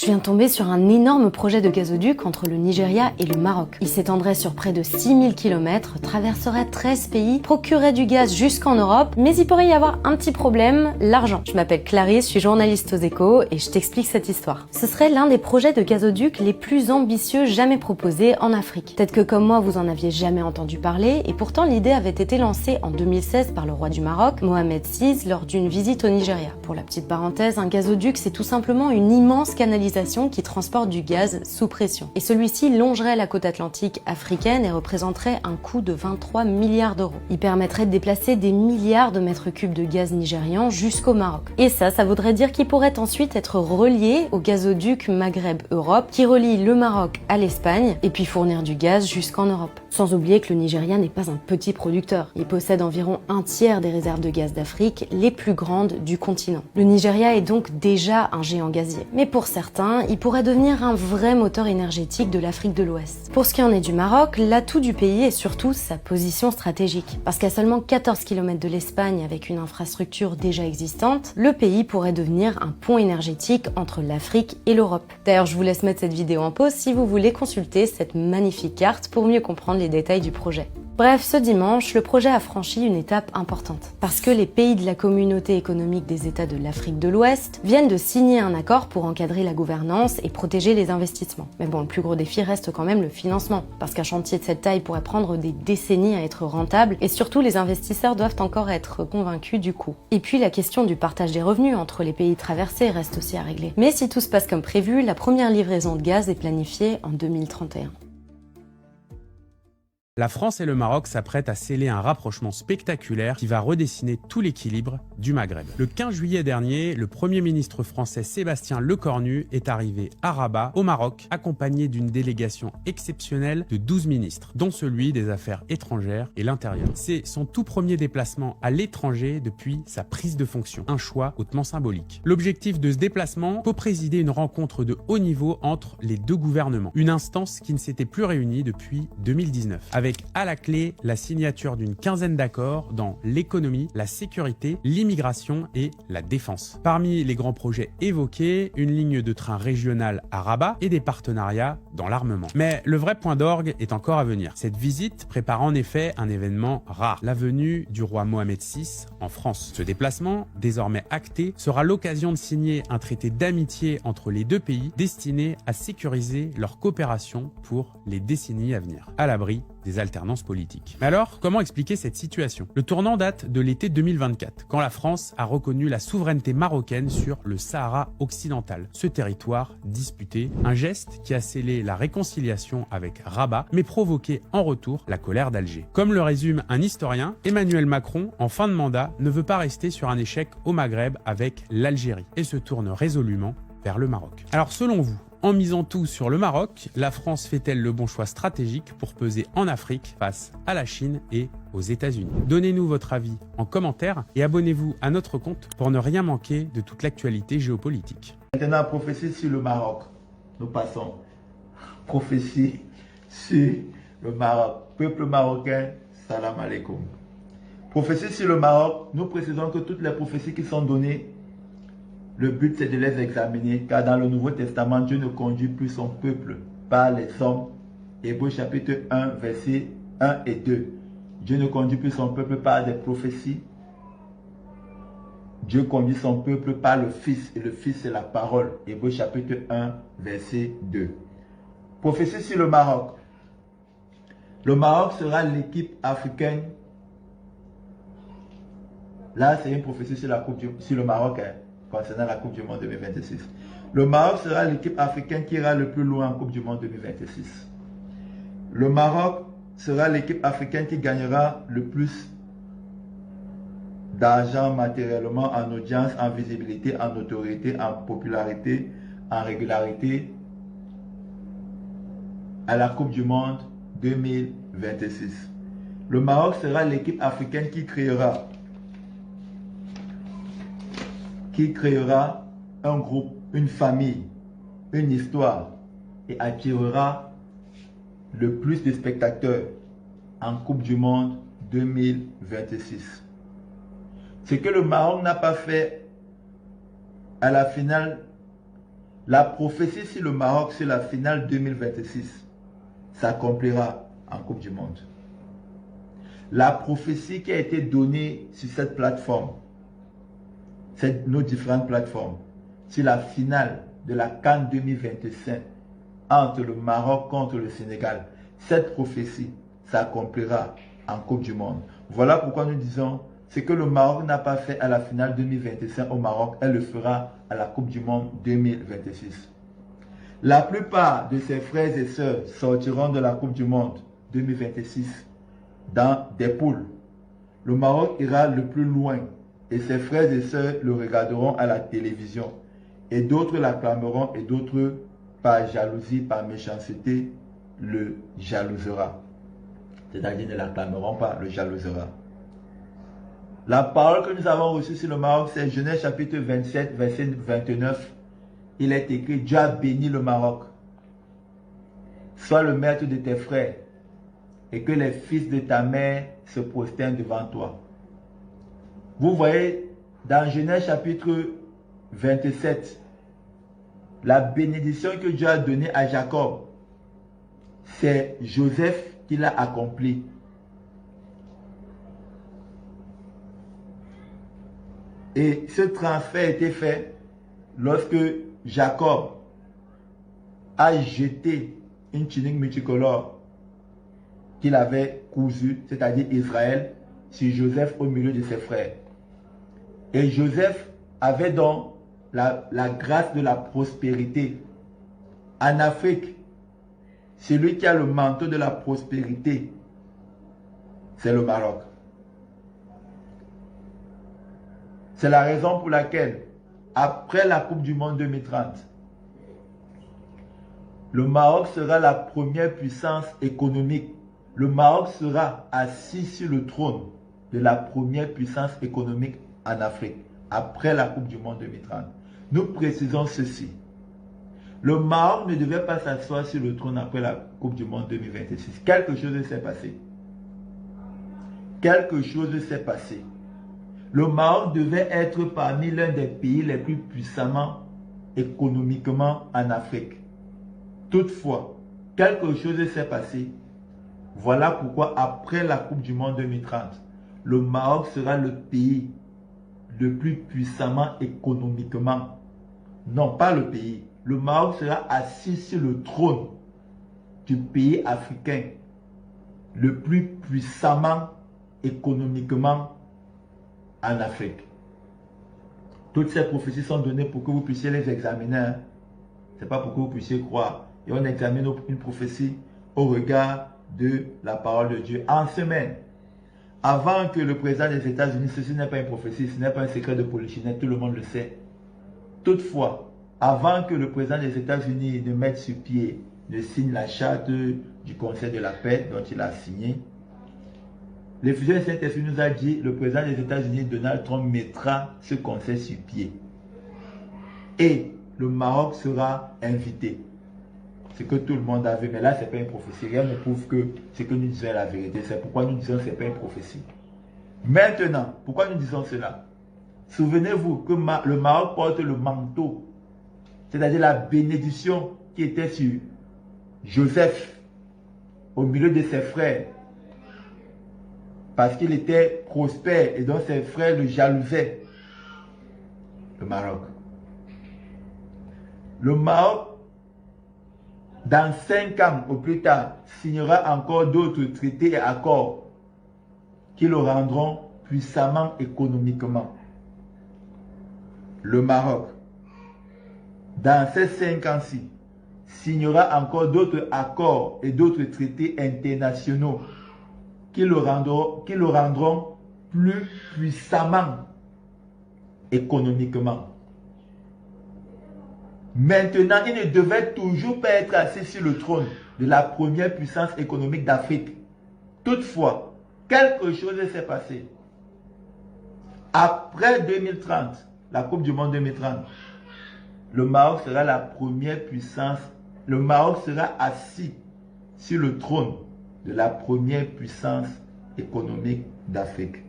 Je viens de tomber sur un énorme projet de gazoduc entre le Nigeria et le Maroc. Il s'étendrait sur près de 6000 km, traverserait 13 pays, procurerait du gaz jusqu'en Europe, mais il pourrait y avoir un petit problème, l'argent. Je m'appelle Clarisse, je suis journaliste aux Échos et je t'explique cette histoire. Ce serait l'un des projets de gazoduc les plus ambitieux jamais proposés en Afrique. Peut-être que comme moi, vous en aviez jamais entendu parler, et pourtant l'idée avait été lancée en 2016 par le roi du Maroc, Mohamed VI, lors d'une visite au Nigeria. Pour la petite parenthèse, un gazoduc, c'est tout simplement une immense canalisation qui transporte du gaz sous pression. Et celui-ci longerait la côte atlantique africaine et représenterait un coût de 23 milliards d'euros. Il permettrait de déplacer des milliards de mètres cubes de gaz nigérian jusqu'au Maroc. Et ça voudrait dire qu'il pourrait ensuite être relié au gazoduc Maghreb-Europe qui relie le Maroc à l'Espagne et puis fournir du gaz jusqu'en Europe. Sans oublier que le Nigeria n'est pas un petit producteur. Il possède environ un tiers des réserves de gaz d'Afrique, les plus grandes du continent. Le Nigeria est donc déjà un géant gazier. Mais pour certains, il pourrait devenir un vrai moteur énergétique de l'Afrique de l'Ouest. Pour ce qui en est du Maroc, l'atout du pays est surtout sa position stratégique. Parce qu'à seulement 14 km de l'Espagne avec une infrastructure déjà existante, le pays pourrait devenir un pont énergétique entre l'Afrique et l'Europe. D'ailleurs, je vous laisse mettre cette vidéo en pause si vous voulez consulter cette magnifique carte pour mieux comprendre les détails du projet. Bref, ce dimanche, le projet a franchi une étape importante. Parce que les pays de la communauté économique des États de l'Afrique de l'Ouest viennent de signer un accord pour encadrer la gouvernance et protéger les investissements. Mais bon, le plus gros défi reste quand même le financement. Parce qu'un chantier de cette taille pourrait prendre des décennies à être rentable et surtout les investisseurs doivent encore être convaincus du coût. Et puis la question du partage des revenus entre les pays traversés reste aussi à régler. Mais si tout se passe comme prévu, la première livraison de gaz est planifiée en 2031. La France et le Maroc s'apprêtent à sceller un rapprochement spectaculaire qui va redessiner tout l'équilibre du Maghreb. Le 15 juillet dernier, le Premier ministre français Sébastien Lecornu est arrivé à Rabat, au Maroc, accompagné d'une délégation exceptionnelle de 12 ministres, dont celui des Affaires étrangères et l'Intérieur. C'est son tout premier déplacement à l'étranger depuis sa prise de fonction, un choix hautement symbolique. L'objectif de ce déplacement, co-présider une rencontre de haut niveau entre les deux gouvernements, une instance qui ne s'était plus réunie depuis 2019. Avec à la clé la signature d'une quinzaine d'accords dans l'économie, la sécurité, l'immigration et la défense. Parmi les grands projets évoqués, une ligne de train régionale à Rabat et des partenariats dans l'armement. Mais le vrai point d'orgue est encore à venir. Cette visite prépare en effet un événement rare, la venue du roi Mohamed VI en France. Ce déplacement, désormais acté, sera l'occasion de signer un traité d'amitié entre les deux pays destiné à sécuriser leur coopération pour les décennies à venir, à l'abri des alternances politiques. Mais alors, comment expliquer cette situation? Le tournant date de l'été 2024, quand la France a reconnu la souveraineté marocaine sur le Sahara occidental, ce territoire disputé, un geste qui a scellé la réconciliation avec Rabat, mais provoqué en retour la colère d'Alger. Comme le résume un historien, Emmanuel Macron, en fin de mandat, ne veut pas rester sur un échec au Maghreb avec l'Algérie et se tourne résolument vers le Maroc. Alors selon vous, en misant tout sur le Maroc, la France fait-elle le bon choix stratégique pour peser en Afrique face à la Chine et aux États-Unis? Donnez-nous votre avis en commentaire et abonnez-vous à notre compte pour ne rien manquer de toute l'actualité géopolitique. Maintenant, prophétie sur le Maroc. Nous passons. Prophétie sur le Maroc. Peuple marocain, salam alaikum. Prophétie sur le Maroc, nous précisons que toutes les prophéties qui sont données, le but c'est de les examiner, car dans le Nouveau Testament, Dieu ne conduit plus son peuple par les hommes. Hébreux chapitre 1, versets 1 et 2. Dieu ne conduit plus son peuple par des prophéties. Dieu conduit son peuple par le Fils, et le Fils c'est la parole. Hébreux chapitre 1, verset 2. Prophétie sur le Maroc. Le Maroc sera l'équipe africaine. Là, c'est une prophétie sur le Maroc, concernant la Coupe du Monde 2026. Le Maroc sera l'équipe africaine qui ira le plus loin en Coupe du Monde 2026. Le Maroc sera l'équipe africaine qui gagnera le plus d'argent matériellement, en audience, en visibilité, en autorité, en popularité, en régularité à la Coupe du Monde 2026. Le Maroc sera l'équipe africaine qui créera un groupe, une famille, une histoire et attirera le plus de spectateurs en Coupe du Monde 2026. Ce que le Maroc n'a pas fait à la finale La prophétie sur le Maroc sur la finale 2026 s'accomplira en Coupe du Monde. La prophétie qui a été donnée sur cette plateforme, nos différentes plateformes, sur la finale de la CAN 2025 entre le Maroc contre le Sénégal, cette prophétie s'accomplira en Coupe du Monde. Voilà pourquoi nous disons, ce que le Maroc n'a pas fait à la finale 2025 au Maroc, elle le fera à la Coupe du Monde 2026. La plupart de ses frères et sœurs sortiront de la Coupe du Monde 2026 dans des poules. Le Maroc ira le plus loin et ses frères et sœurs le regarderont à la télévision. Et d'autres l'acclameront et d'autres, par jalousie, par méchanceté, le jalousera. C'est-à-dire ne l'acclameront pas, le jalousera. La parole que nous avons reçue sur le Maroc, c'est Genèse chapitre 27, verset 29. Il est écrit, Dieu a béni le Maroc. Sois le maître de tes frères et que les fils de ta mère se prosternent devant toi. Vous voyez, dans Genèse chapitre 27, la bénédiction que Dieu a donnée à Jacob, c'est Joseph qui l'a accompli. Et ce transfert a été fait lorsque Jacob a jeté une tunique multicolore qu'il avait cousue, c'est-à-dire Israël, sur Joseph au milieu de ses frères. Et Joseph avait donc la grâce de la prospérité. En Afrique, celui qui a le manteau de la prospérité, c'est le Maroc. C'est la raison pour laquelle, après la Coupe du Monde 2030, le Maroc sera la première puissance économique. Le Maroc sera assis sur le trône de la première puissance économique en Afrique, après la Coupe du Monde 2030. Nous précisons ceci. Le Maroc ne devait pas s'asseoir sur le trône après la Coupe du Monde 2026. Quelque chose s'est passé. Quelque chose s'est passé. Le Maroc devait être parmi l'un des pays les plus puissamment économiquement en Afrique. Toutefois, quelque chose s'est passé. Voilà pourquoi après la Coupe du Monde 2030, le Maroc sera le pays le plus puissamment économiquement. Non, pas le pays. Le Maroc sera assis sur le trône du pays africain le plus puissamment économiquement en Afrique. Toutes ces prophéties sont données pour que vous puissiez les examiner. Ce n'est pas pour que vous puissiez croire. Et on examine une prophétie au regard de la parole de Dieu. En semaine, avant que le président des États-Unis, ceci n'est pas une prophétie, ce n'est pas un secret de polichinelle, tout le monde le sait. Toutefois, avant que le président des États-Unis ne mette sur pied, ne signe la charte du Conseil de la paix dont il a signé, l'effusion du Saint-Esprit nous a dit, le président des États-Unis, Donald Trump, mettra ce conseil sur pied. Et le Maroc sera invité. C'est que tout le monde a vu, mais là, ce n'est pas une prophétie. Rien ne prouve que ce que nous disons est la vérité. C'est pourquoi nous disons que ce n'est pas une prophétie. Maintenant, pourquoi nous disons cela? Souvenez-vous que le Maroc porte le manteau, c'est-à-dire la bénédiction qui était sur Joseph, au milieu de ses frères, parce qu'il était prospère et donc ses frères le jalousaient. Le Maroc. Le Maroc, dans 5 ans au plus tard, signera encore d'autres traités et accords qui le rendront puissamment économiquement. Le Maroc, dans ces 5 ans-ci, signera encore d'autres accords et d'autres traités internationaux qui le rendront plus puissamment économiquement. Maintenant, il ne devait toujours pas être assis sur le trône de la première puissance économique d'Afrique. Toutefois, quelque chose s'est passé. Après 2030, la Coupe du Monde 2030, le Maroc sera la première puissance. Le Maroc sera assis sur le trône de la première puissance économique d'Afrique.